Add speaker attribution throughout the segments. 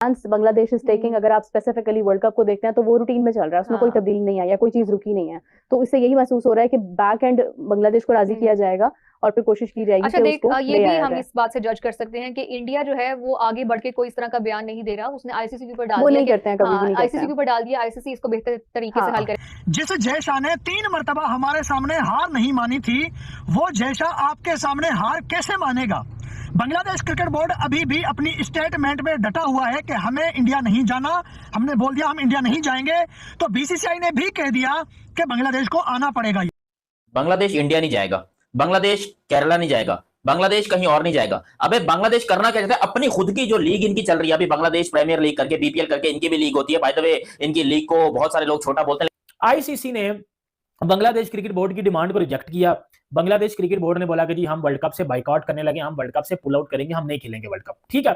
Speaker 1: Bangladesh is taking, अगर आप specifically world cup को देखते हैं तो वो रूटीन में चल रहा है, उसमें कोई तब्दीली नहीं आई है, कोई चीज रुकी नहीं है। तो इससे यही महसूस हो रहा है कि बैक एंड बांग्लादेश को राजी किया जाएगा और फिर कोशिश की जाएगी।
Speaker 2: अच्छा देख, ये भी हम इस बात से जज कर सकते हैं कि इंडिया जो है वो आगे बढ़ के कोई इस तरह का बयान नहीं दे रहा, उसने आईसीसी के ऊपर डाल दिया,
Speaker 1: नहीं करते हैं, कभी भी नहीं करते हैं।
Speaker 2: आईसीसी के ऊपर डाल दिया, आईसीसी इसको बेहतर तरीके से हल करे।
Speaker 3: जिस जय शाह ने 3 मरतबा हमारे सामने हार नहीं मानी थी, वो जय शाह आपके सामने हार कैसे मानेगा? बांग्लादेश क्रिकेट बोर्ड अभी भी अपनी स्टेटमेंट में डटा हुआ है कि हमें इंडिया नहीं जाना, हमने बोल दिया हम इंडिया नहीं जाएंगे। तो बीसीसीआई ने भी कह दिया कि बांग्लादेश को आना पड़ेगा।
Speaker 4: बांग्लादेश इंडिया नहीं जाएगा, बांग्लादेश केरला नहीं जाएगा, बांग्लादेश कहीं और नहीं जाएगा। अबे बांग्लादेश करना क्या चाहता है? अपनी खुद की जो लीग इनकी चल रही है अभी, बांग्लादेश प्रीमियर लीग करके, बीपीएल करके इनकी भी लीग होती है। बाय द वे, इनकी लीग को बहुत सारे लोग छोटा बोलते हैं।
Speaker 5: आईसीसी ने बांग्लादेश क्रिकेट बोर्ड की डिमांड को रिजेक्ट किया। बांग्लादेश क्रिकेट बोर्ड ने बोला कि जी हम वर्ल्ड कप से बाइकआउट करने लगे, हम वर्ल्ड कप से पुल आउट करेंगे, हम नहीं खेलेंगे वर्ल्ड कप। ठीक है,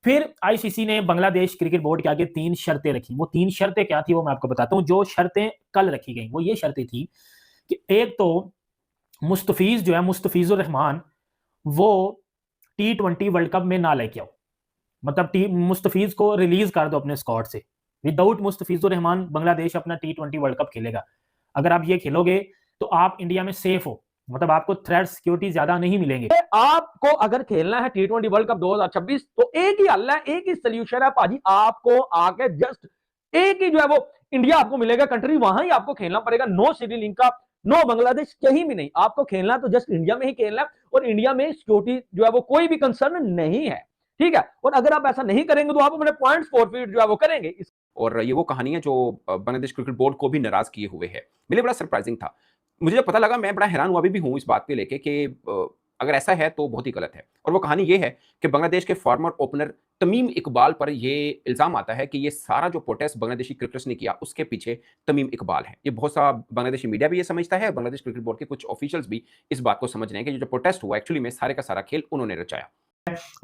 Speaker 5: फिर आईसीसी ने बांग्लादेश क्रिकेट बोर्ड के आगे 3 शर्तें रखी। वो 3 शर्तें क्या थी वो मैं आपको बताता हूं। जो शर्तें कल रखी गई वो ये शर्तें थी कि एक तो मुस्तफीज जो है, मुस्तफिजुर रहमान, वो T20 वर्ल्ड कप में ना लेके आओ, मतलब मुस्तफिज को रिलीज कर दो अपने स्क्वाड से। विदाउट मुस्तफिजुर रहमान बांग्लादेश अपना T20 वर्ल्ड कप खेलेगा। अगर आप ये खेलोगे तो आप इंडिया में सेफ हो, मतलब आपको थ्रेट सिक्योरिटी ज्यादा नहीं मिलेंगे।
Speaker 6: आपको अगर खेलना है T20 वर्ल्ड कप 2026 तो एक ही हल है, एक ही सोल्यूशन है पाजी। आपको आके जस्ट एक ही जो है वो इंडिया आपको मिलेगा कंट्री, वहां ही आपको खेलना पड़ेगा। नो श्रीलंका, नो बांग्लादेश, कहीं भी नहीं। आपको खेलना तो जस्ट इंडिया में ही खेलना है, और इंडिया में सिक्योरिटी जो है वो कोई भी कंसर्न नहीं है। ठीक है, और अगर आप ऐसा नहीं करेंगे तो आप अपने पॉइंट्स फॉरफीट जो है वो करेंगे।
Speaker 7: और ये वो कहानी है जो बांग्लादेश क्रिकेट बोर्ड को भी नाराज किए हुए है। मेरे बड़ा सरप्राइजिंग था, मुझे जब पता लगा मैं बड़ा हैरान हुआ, अभी भी हूँ इस बात पे लेके कि अगर ऐसा है तो बहुत ही गलत है। और वो कहानी ये है कि बांग्लादेश के फॉर्मर ओपनर तमीम इकबाल पर ये इल्ज़ाम आता है कि ये सारा जो प्रोटेस्ट बांग्लादेशी क्रिकेटर्स ने किया उसके पीछे तमीम इकबाल है। ये बहुत सा बांग्लादेशी मीडिया भी ये समझता है, बांग्लादेश क्रिकेट बोर्ड के कुछ ऑफिशियल्स भी इस बात को समझ रहे हैं कि जो प्रोटेस्ट हुआ एक्चुअली में सारे का सारा खेल उन्होंने रचाया।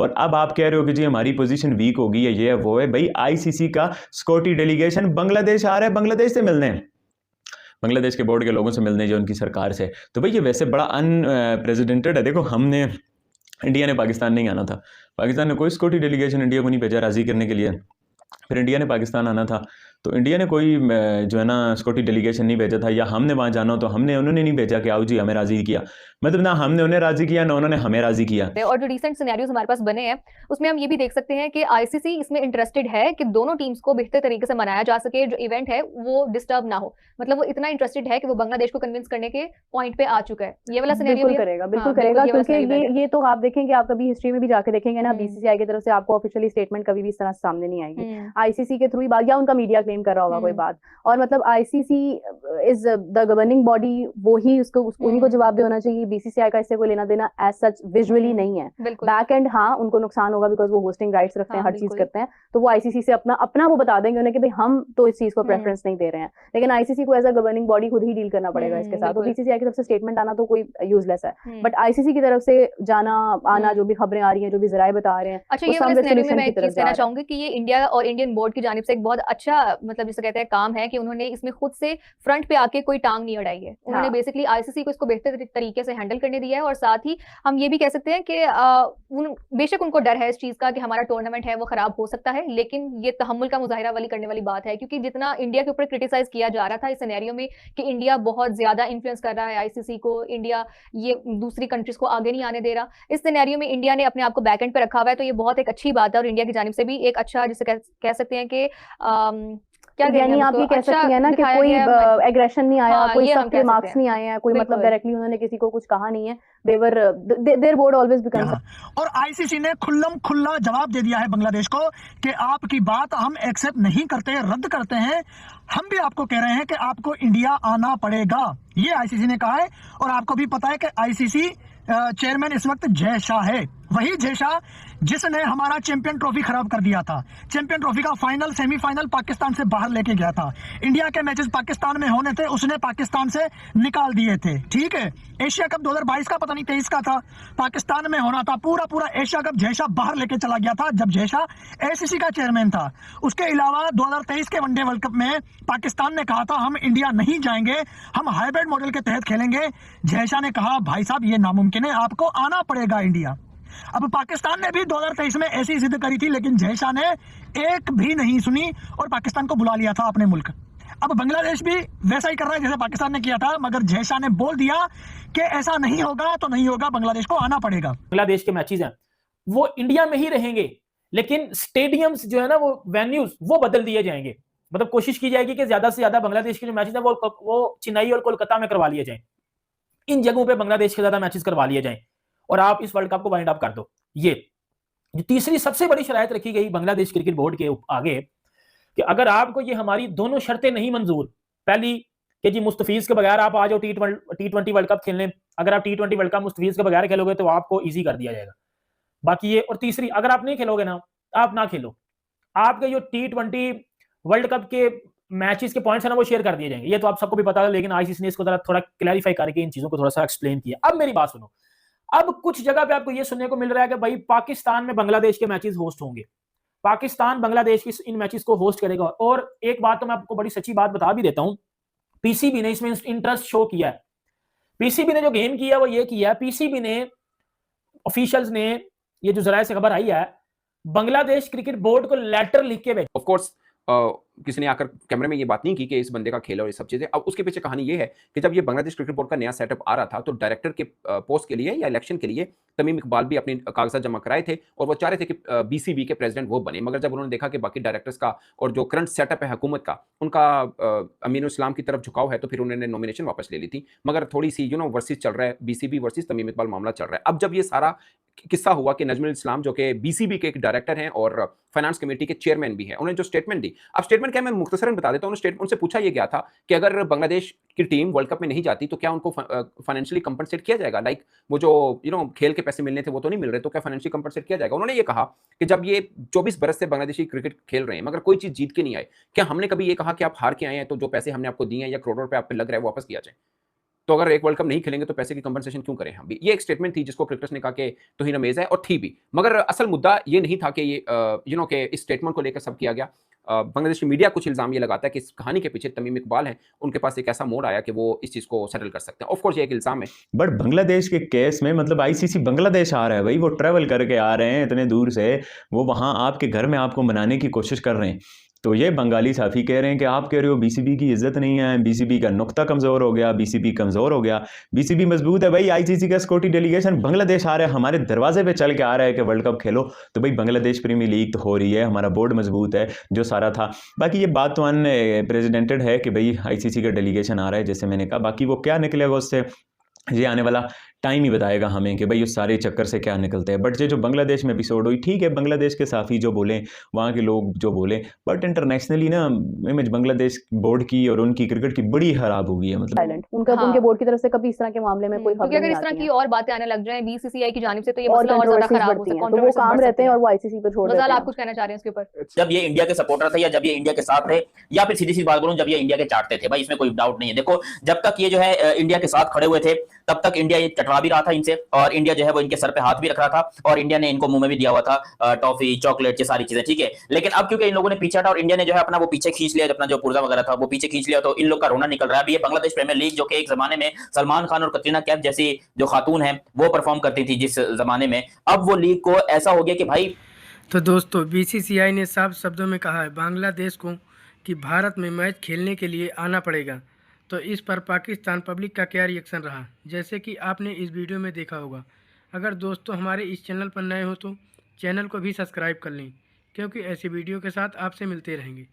Speaker 8: और अब आप कह रहे हो कि जी हमारी पोजीशन वीक हो गई है, ये है वो है। भाई आईसीसी का सिक्योरिटी डेलीगेशन बांग्लादेश आ रहा है, बांग्लादेश से मिलने, बांग्लादेश के बोर्ड के लोगों से मिलने, जो उनकी सरकार से। तो भाई ये वैसे बड़ा अनप्रेसिडेंटेड है। देखो, हमने इंडिया ने पाकिस्तान नहीं आना था, पाकिस्तान ने कोई सिक्योरिटी डेलीगेशन इंडिया को नहीं भेजा राजी करने के लिए। फिर इंडिया ने पाकिस्तान आना था तो इंडिया ने कोई जो है ना सिक्योरिटी डेलीगेशन नहीं भेजा था, या हमने वहाँ जाना हो तो उन्होंने नहीं भेजा कि आओ जी हमें राजी किया। मतलब ना हमने उन्हें राजी किया ना उन्होंने हमें राजी किया।
Speaker 2: और जो रिसेंट सिनेरियोज हमारे पास बने हैं उसमें हम ये भी देख सकते हैं कि आईसीसी इसमें इंटरेस्टेड है कि दोनों टीम्स को बेहतर तरीके से मनाया जा सके, जो इवेंट है वो डिस्टर्ब ना हो। मतलब वो इतना इंटरेस्टेड है कि वो बांग्लादेश को कन्विंस करने के पॉइंट पे आ चुका है। ये वाला सिनेरियो
Speaker 1: बिल्कुल करेगा, बिल्कुल करेगा, क्योंकि ये तो आप देखेंगे, आप कभी हिस्ट्री में भी जाके देखेंगे ना, बीसीसीआई की तरफ से आपको ऑफिशियली स्टेटमेंट कभी भी इस तरह सामने नहीं आएगी। आईसीसी के थ्रू ही बात, या उनका मीडिया क्लेम कर रहा होगा कोई बात, और मतलब ICC is the governing body, वो ही उसको उन्हीं को जवाब दे होना चाहिए। बीसीसीआई का इससे कोई लेना देना एज सच विजुअली नहीं है। बैक एंड हाँ उनको नुकसान होगा बिकॉज वो होस्टिंग राइट्स रखते हैं, हर चीज करते हैं, तो वो आईसीसी से अपना वो बता देंगे उन्हें कि भाई हम तो इस चीज को प्रेफरेंस नहीं दे रहे हैं। लेकिन आईसीसी को एज अ गवर्निंग बॉडी खुद ही डील करना पड़ेगा इसके साथ। तो बीसीसीआई की तरफ से स्टेटमेंट आना तो कोई यूजलेस है, बट आईसीसी की तरफ से जाना आना, जो भी खबरें आ रही हैं, जो भी जराए बता रहे हैं।
Speaker 2: अच्छा, ये वाले सिनेरियो में मैं एक चीज कहना चाहूंगी कि ये इंडिया और इंडियन बोर्ड की जानिब से एक बहुत अच्छा, मतलब जिसे कहते हैं काम है कि उन्होंने इसमें खुद से फ्रंट पे आके कोई टांग नहीं अड़ाई है। उन्होंने बेसिकली आईसीसी को इसको बेहतर तरीके से हैंडल करने दिया है। और साथ ही हम ये भी कह सकते हैं कि बेशक उनको डर है इस चीज का कि हमारा टूर्नामेंट है वो खराब हो सकता है, लेकिन ये तहम्मुल का मुजाहिरा वाली करने वाली बात है, क्योंकि जितना इंडिया के ऊपर क्रिटिसाइज किया जा रहा था इस सिनेरियो में कि इंडिया बहुत ज्यादा इन्फ्लुएंस कर रहा है आईसीसी को, इंडिया ये दूसरी कंट्रीज को आगे नहीं आने दे रहा, इस सिनेरियो में इंडिया ने अपने आप को बैक एंड पे रखा हुआ है। तो ये बहुत एक अच्छी बात है, और इंडिया की जानिब से भी एक अच्छा, जिसे कह सकते हैं कि
Speaker 1: क्या यानी आप ये कह सकती हैं ना कि कोई एग्रेशन नहीं आया, कोई सबके मार्क्स नहीं आए हैं, कोई मतलब डायरेक्टली उन्होंने किसी को कुछ कहा नहीं है। Their board always becomes.
Speaker 3: और आईसीसी ने खुल्लम खुल्ला जवाब दे दिया है बांग्लादेश को कि आपकी बात हम एक्सेप्ट नहीं करते, रद्द करते हैं। हम भी आपको कह रहे हैं कि आपको इंडिया आना पड़ेगा, ये आईसीसी ने कहा है। और आपको भी पता है कि आईसीसी चेयरमैन इस वक्त जय शाह है, वही जय शाह जिसने हमारा चैंपियन ट्रॉफी खराब कर दिया था। चैंपियन ट्रॉफी का फाइनल सेमीफाइनल पाकिस्तान से बाहर लेके गया था। इंडिया के मैचेस पाकिस्तान में होने थे, उसने पाकिस्तान से निकाल दिए थे। ठीक है, एशिया कप 2022 का पता नहीं 23 का था, पाकिस्तान में होना था। पूरा एशिया कप जयशाह बाहर लेके चला गया था जब जयशाह एसीसी का चेयरमैन था। उसके अलावा 2023 के वनडे वर्ल्ड कप में पाकिस्तान ने कहा था हम इंडिया नहीं जाएंगे, हम हाइब्रिड मॉडल के तहत खेलेंगे। जयशाह ने कहा भाई साहब ये नामुमकिन है, आपको आना पड़ेगा इंडिया। अब पाकिस्तान ने भी 2023 में ऐसी जिद करी थी, लेकिन जय शाह ने एक भी नहीं सुनी और पाकिस्तान को बुला लिया था अपने मुल्क। अब बांग्लादेश भी वैसा ही कर रहा है जैसे पाकिस्तान ने किया था, मगर जय शाह ने बोल दिया कि ऐसा नहीं होगा तो नहीं होगा, बांग्लादेश को आना पड़ेगा।
Speaker 5: बांग्लादेश के मैचेस हैं वो इंडिया में ही रहेंगे, लेकिन स्टेडियम्स जो है ना, वो वेन्यूज वो बदल दिए जाएंगे। मतलब कोशिश की जाएगी कि ज्यादा से ज्यादा बांग्लादेश के जो मैचेस हैं वो चेन्नई और कोलकाता में करवा लिए जाएं। इन जगहों पे बांग्लादेश के ज्यादा मैचेस करवा लिए जाएं और आप इस वर्ल्ड कप को वाइंड अप कर दो। ये तीसरी सबसे बड़ी शरायत रखी गई बांग्लादेश क्रिकेट बोर्ड के आगे कि अगर आपको ये हमारी दोनों शर्तें नहीं मंजूर, पहली कि जी मुस्तफीज के बगैर आप आ जाओ T20 वर्ल्ड कप खेलने, अगर आप T20 वर्ल्ड कप मुस्तफीज के बगैर खेलोगे तो आपको इजी कर दिया जाएगा, बाकी ये, और तीसरी अगर आप नहीं खेलोगे ना, आप ना खेलो, आपके जो T20 वर्ल्ड कप के मैचेस के पॉइंट्स है ना वो शेयर कर दिए जाएंगे। ये तो आप सबको भी पता है, लेकिन आईसीसी ने इसको थोड़ा क्लैरिफाई करके इन चीजों को थोड़ा सा एक्सप्लेन किया। अब मेरी बात सुनो, अब कुछ जगह पे आपको ये सुनने को मिल रहा है कि भाई पाकिस्तान में बांग्लादेश के मैचेस होस्ट होंगे, पाकिस्तान बांग्लादेश की इन मैचेस को होस्ट करेगा। और एक बात तो मैं आपको बड़ी सच्ची बात बता भी देता हूं, पीसीबी ने इसमें इंटरेस्ट शो किया है। पीसीबी ने जो गेम किया वो ये किया, पीसीबी ने ऑफिशियल्स ने, ये जो जराये से खबर आई है, बांग्लादेश क्रिकेट बोर्ड को लेटर लिख के भेजा।
Speaker 7: ऑफ कोर्स किसी ने आकर कैमरे में ये बात नहीं की कि इस बंदे का खेल और ये सब चीजें। अब उसके पीछे कहानी ये है कि जब ये बांग्लादेश क्रिकेट बोर्ड का नया सेटअप आ रहा था तो डायरेक्टर के पोस्ट के लिए या इलेक्शन के लिए तमीम इकबाल भी अपने कागजात जमा कराए थे और वो चाह रहे थे कि बीसीबी के प्रेसिडेंट वो बने। मगर जब उन्होंने देखा कि बाकी डायरेक्टर्स का और जो करंट सेटअप है हुकूमत का, उनका अमीनुल इस्लाम की तरफ झुकाव है, तो फिर उन्होंने नॉमिनेशन वापस ले ली थी। मगर थोड़ी सी वर्सेस चल रहा है, बीसीबी वर्सेस तमीम इकबाल मामला चल रहा है। अब जब ये सारा किस्सा हुआ कि नजमुल इस्लाम जो कि बीसीबी के एक डायरेक्टर हैं और फाइनेंस कमेटी के चेयरमैन भी हैं, उन्होंने जो स्टेटमेंट दी, अब स्टेटमेंट क्या मैं मुख्तसरन बता देता हूं। स्टेटमेंट से पूछा यह गया था कि अगर बांग्लादेश की टीम वर्ल्ड कप में नहीं जाती तो क्या उनको फाइनेंशियली कंपनसेट किया जाएगा, लाइक वो जो खेल के पैसे मिलने थे वो तो नहीं मिल रहे, तो क्या फाइनेंशियली कंपनसेट किया जाएगा। उन्होंने ये कहा कि जब ये 24 बरस से बांग्लादेशी क्रिकेट खेल रहे हैं मगर कोई चीज जीत के नहीं आए, क्या हमने कभी ये कहा कि आप हार के आए हैं तो जो पैसे हमने आपको दिए हैं या करोड़ों रुपए आप पे लग रहा है वो वापस किया जाए। तो अगर एक वर्ल्ड कप नहीं खेलेंगे तो पैसे की कंपनसेशन क्यों करें हम भी। ये एक स्टेटमेंट थी जिसको क्रिकेटर्स ने कहा कि तौहीन अमेज़ है, और थी भी। मगर असल मुद्दा ये नहीं था कि ये कि इस स्टेटमेंट को लेकर सब किया गया। बांग्लादेशी मीडिया कुछ इल्जाम ये लगाता है कि इस कहानी के पीछे तमीम इकबाल हैं, उनके पास एक ऐसा मोड़ आया कि वो इस चीज को सेटल कर सकते हैं। ऑफ कोर्स ये एक इल्जाम है।
Speaker 8: बट बांग्लादेश के केस में मतलब आईसीसी बांग्लादेश आ रहा है भाई, वो ट्रैवल करके आ रहे हैं इतने दूर से, वो वहाँ आपके घर में आपको मनाने की कोशिश कर रहे हैं। तो ये बंगाली साथी कह रहे हैं कि आप कह रहे हो बीसीबी की इज्जत नहीं है, बीसीबी का नुक्ता कमज़ोर हो गया, बीसीबी कमज़ोर हो गया। बीसीबी मजबूत है भाई, आईसीसी का सिक्योरिटी डेलीगेशन बांग्लादेश आ रहा है, हमारे दरवाजे पे चल के आ रहा है कि वर्ल्ड कप खेलो। तो भाई बांग्लादेश प्रीमियर लीग तो हो रही है, हमारा बोर्ड मजबूत है, जो सारा था। बाकी ये बात तो अनप्रेसिडेंटेड है कि भाई आईसीसी का डेलीगेशन आ रहा है, जैसे मैंने कहा। बाकी वो क्या निकलेगा उससे ये आने वाला टाइम ही बताएगा हमें कि भाई उस सारे चक्कर से क्या निकलते हैं। बट ये जो बांग्लादेश में एपिसोड हुई, ठीक है, बांग्लादेश के साफी जो बोले, वहाँ के लोग जो बोले, बट इंटरनेशनली ना इमेज बांग्लादेश बोर्ड की और उनकी क्रिकेट की बड़ी खराब हो गई है। मतलब
Speaker 1: उनके बोर्ड की तरफ से कभी इस तरह के मामले में कोई
Speaker 2: क्योंकि अगर इस तरह की और बातें आने लग जाएं बीसीसीआई की जानिब से तो ये मसला और ज्यादा खराब हो सकता है,
Speaker 1: तो वो काम रहते हैं और वो आईसीसी पे छोड़ देते हैं।
Speaker 2: आप कुछ कहना चाह रहे हैं इसके ऊपर?
Speaker 4: जब ये इंडिया के सपोर्टर थे या जब ये इंडिया के साथ थे, या फिर सीधी सी बात बोलूं जब ये इंडिया के चाटते थे, भाई इसमें कोई डाउट नहीं है। देखो जब तक ये जो है इंडिया के साथ खड़े हुए थे तब तक इंडिया ये चटवा भी रहा था इनसे, और इंडिया जो है वो इनके सर पे हाथ भी रख रहा था, और इंडिया ने इनको मुंह में भी दिया हुआ था टॉफी, चॉकलेट, ये सारी चीजें, ठीक है। लेकिन अब क्योंकि इन लोगों ने पीछे हटा और इंडिया ने जो है अपना वो पीछे खींच लिया, अपना जो पुर्जा वगैरह था वो पीछे खींच लिया, तो इन लोग का रोना निकल रहा है। अभी ये बांग्लादेश प्रीमियर लीग जो कि एक जमाने में सलमान खान और कटरीना कैफ जैसी जो खातून है वो परफॉर्म करती थी जिस जमाने में, अब वो लीग को ऐसा हो गया कि भाई।
Speaker 9: तो दोस्तों बीसीसीआई ने साफ शब्दों में कहा है बांग्लादेश को कि भारत में मैच खेलने के लिए आना पड़ेगा। तो इस पर पाकिस्तान पब्लिक का क्या रिएक्शन रहा, जैसे कि आपने इस वीडियो में देखा होगा। अगर दोस्तों हमारे इस चैनल पर नए हो तो चैनल को भी सब्सक्राइब कर लें, क्योंकि ऐसी वीडियो के साथ आपसे मिलते रहेंगे।